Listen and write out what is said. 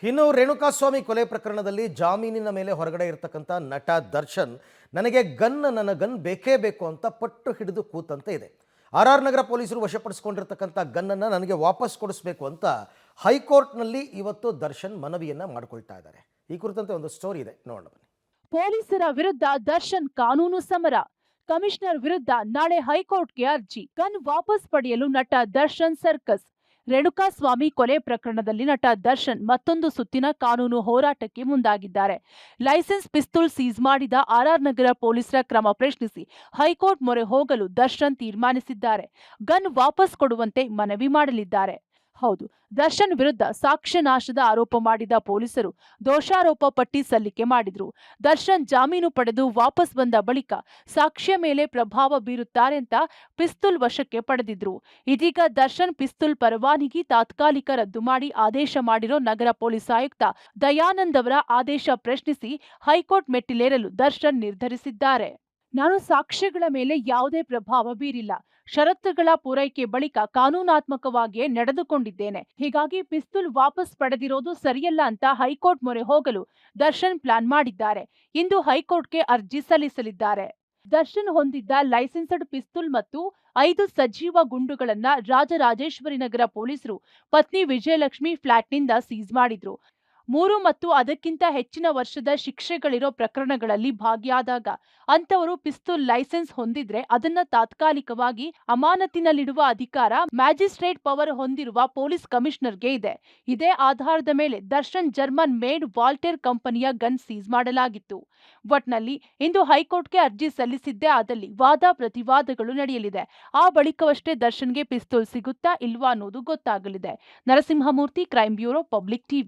ಇನ್ನು ರೇಣುಕಾಸ್ವಾಮಿ ಕೊಲೆ ಪ್ರಕರಣದಲ್ಲಿ ಜಾಮೀನಿನ ಮೇಲೆ ಹೊರಗಡೆ ಇರತಕ್ಕಂಥ ನಟ ದರ್ಶನ್ ನನಗೆ ನನ್ನ ಗನ್ ಬೇಕೇ ಬೇಕು ಅಂತ ಪಟ್ಟು ಹಿಡಿದು ಕೂತಂತೆ ಇದೆ. ಆರ್ ನಗರ ಪೊಲೀಸರು ವಶಪಡಿಸಿಕೊಂಡಿರ್ತಕ್ಕಂಥ ಗನ್ನನ್ನು ನನಗೆ ವಾಪಸ್ ಕೊಡಿಸಬೇಕು ಅಂತ ಹೈಕೋರ್ಟ್ನಲ್ಲಿ ಇವತ್ತು ದರ್ಶನ್ ಮನವಿಯನ್ನ ಮಾಡಿಕೊಳ್ತಾ ಇದ್ದಾರೆ. ಈ ಕುರಿತಂತೆ ಒಂದು ಸ್ಟೋರಿ ಇದೆ, ನೋಡೋಣ ಬನ್ನಿ. ಪೊಲೀಸರ ವಿರುದ್ಧ ದರ್ಶನ್ ಕಾನೂನು ಸಮರ. ಕಮಿಷನರ್ ವಿರುದ್ಧ ನಾಳೆ ಹೈಕೋರ್ಟ್ಗೆ ಅರ್ಜಿ. ಗನ್ ವಾಪಸ್ ಪಡೆಯಲು ನಟ ದರ್ಶನ್ ಸರ್ಕಸ್. ರೇಣುಕಾಸ್ವಾಮಿ ಕೊಲೆ ಪ್ರಕರಣದಲ್ಲಿ ನಟ ದರ್ಶನ್ ಮತ್ತೊಂದು ಸುತ್ತಿನ ಕಾನೂನು ಹೋರಾಟಕ್ಕೆ ಮುಂದಾಗಿದ್ದಾರೆ. ಲೈಸೆನ್ಸ್ ಪಿಸ್ತೂಲ್ ಸೀಸ್ ಮಾಡಿದ ಆರ್ ನಗರ ಪೊಲೀಸರ ಕ್ರಮ ಪ್ರಶ್ನಿಸಿ ಹೈಕೋರ್ಟ್ ಮೊರೆ ಹೋಗಲು ದರ್ಶನ್ ತೀರ್ಮಾನಿಸಿದ್ದಾರೆ. ಗನ್ ವಾಪಸ್ ಕೊಡುವಂತೆ ಮನವಿ ಮಾಡಲಿದ್ದಾರೆ. ಹೌದು, ದರ್ಶನ್ ವಿರುದ್ಧ ಸಾಕ್ಷ್ಯ ನಾಶದ ಆರೋಪ ಮಾಡಿದ ಪೊಲೀಸರು ದೋಷಾರೋಪ ಪಟ್ಟಿ ಸಲ್ಲಿಕೆ ಮಾಡಿದ್ರು. ದರ್ಶನ್ ಜಾಮೀನು ಪಡೆದು ವಾಪಸ್ ಬಂದ ಬಳಿಕ ಸಾಕ್ಷ್ಯ ಮೇಲೆ ಪ್ರಭಾವ ಬೀರುತ್ತಾರೆ ಅಂತ ಪಿಸ್ತೂಲ್ ವಶಕ್ಕೆ ಪಡೆದಿದ್ರು. ಇದೀಗ ದರ್ಶನ್ ಪಿಸ್ತೂಲ್ ಪರವಾನಗಿ ತಾತ್ಕಾಲಿಕ ರದ್ದು ಮಾಡಿ ಆದೇಶ ಮಾಡಿರೋ ನಗರ ಪೊಲೀಸ್ ಆಯುಕ್ತ ದಯಾನಂದ್ ಅವರ ಆದೇಶ ಪ್ರಶ್ನಿಸಿ ಹೈಕೋರ್ಟ್ ಮೆಟ್ಟಿಲೇರಲು ದರ್ಶನ್ ನಿರ್ಧರಿಸಿದ್ದಾರೆ. ನಾನು ಸಾಕ್ಷ್ಯಗಳ ಮೇಲೆ ಯಾವುದೇ ಪ್ರಭಾವ ಬೀರಿಲ್ಲ. ಷರತ್ತುಗಳ ಪೂರೈಕೆ ಬಳಿಕ ಕಾನೂನಾತ್ಮಕವಾಗಿಯೇ ನಡೆದುಕೊಂಡಿದ್ದೇನೆ. ಹೀಗಾಗಿ ಪಿಸ್ತೂಲ್ ವಾಪಸ್ ಪಡೆದಿರೋದು ಸರಿಯಲ್ಲ ಅಂತ ಹೈಕೋರ್ಟ್ ಮೊರೆ ಹೋಗಲು ದರ್ಶನ್ ಪ್ಲಾನ್ ಮಾಡಿದ್ದಾರೆ. ಇಂದು ಹೈಕೋರ್ಟ್ಗೆ ಅರ್ಜಿ ಸಲ್ಲಿಸಲಿದ್ದಾರೆ. ದರ್ಶನ್ ಹೊಂದಿದ್ದ ಲೈಸೆನ್ಸ್ಡ್ ಪಿಸ್ತೂಲ್ ಮತ್ತು 5 ಸಜೀವ ಗುಂಡುಗಳನ್ನ ರಾಜರಾಜೇಶ್ವರಿ ನಗರ ಪೊಲೀಸರು ಪತ್ನಿ ವಿಜಯಲಕ್ಷ್ಮಿ ಫ್ಲಾಟ್ನಿಂದ ಸೀಸ್ ಮಾಡಿದ್ರು. 3 ಮತ್ತು ಅದಕ್ಕಿಂತ ಹೆಚ್ಚಿನ ವರ್ಷದ ಶಿಕ್ಷೆಗಳಿರೋ ಪ್ರಕರಣಗಳಲ್ಲಿ ಭಾಗಿಯಾದಾಗ ಅಂತವರು ಪಿಸ್ತೂಲ್ ಲೈಸೆನ್ಸ್ ಹೊಂದಿದ್ರೆ ಅದನ್ನ ತಾತ್ಕಾಲಿಕವಾಗಿ ಅಮಾನತಿನಲ್ಲಿಡುವ ಅಧಿಕಾರ ಮ್ಯಾಜಿಸ್ಟ್ರೇಟ್ ಪವರ್ ಹೊಂದಿರುವ ಪೊಲೀಸ್ ಕಮಿಷನರ್ಗೆ ಇದೆ. ಇದೇ ಆಧಾರದ ಮೇಲೆ ದರ್ಶನ್ ಜರ್ಮನ್ ಮೇಡ್ ವಾಲ್ಟೇರ್ ಕಂಪನಿಯ ಗನ್ ಸೀಸ್ ಮಾಡಲಾಗಿತ್ತು. ಒಟ್ನಲ್ಲಿ ಇಂದು ಹೈಕೋರ್ಟ್ಗೆ ಅರ್ಜಿ ಸಲ್ಲಿಸಿದ್ದೇ ಆದಲ್ಲಿ ವಾದ ಪ್ರತಿವಾದಗಳು ನಡೆಯಲಿದೆ. ಆ ಬಳಿಕವಷ್ಟೇ ದರ್ಶನ್ಗೆ ಪಿಸ್ತೂಲ್ ಸಿಗುತ್ತಾ ಇಲ್ವಾ ಅನ್ನೋದು ಗೊತ್ತಾಗಲಿದೆ. Narasimhamurthy, crime bureau, public TV.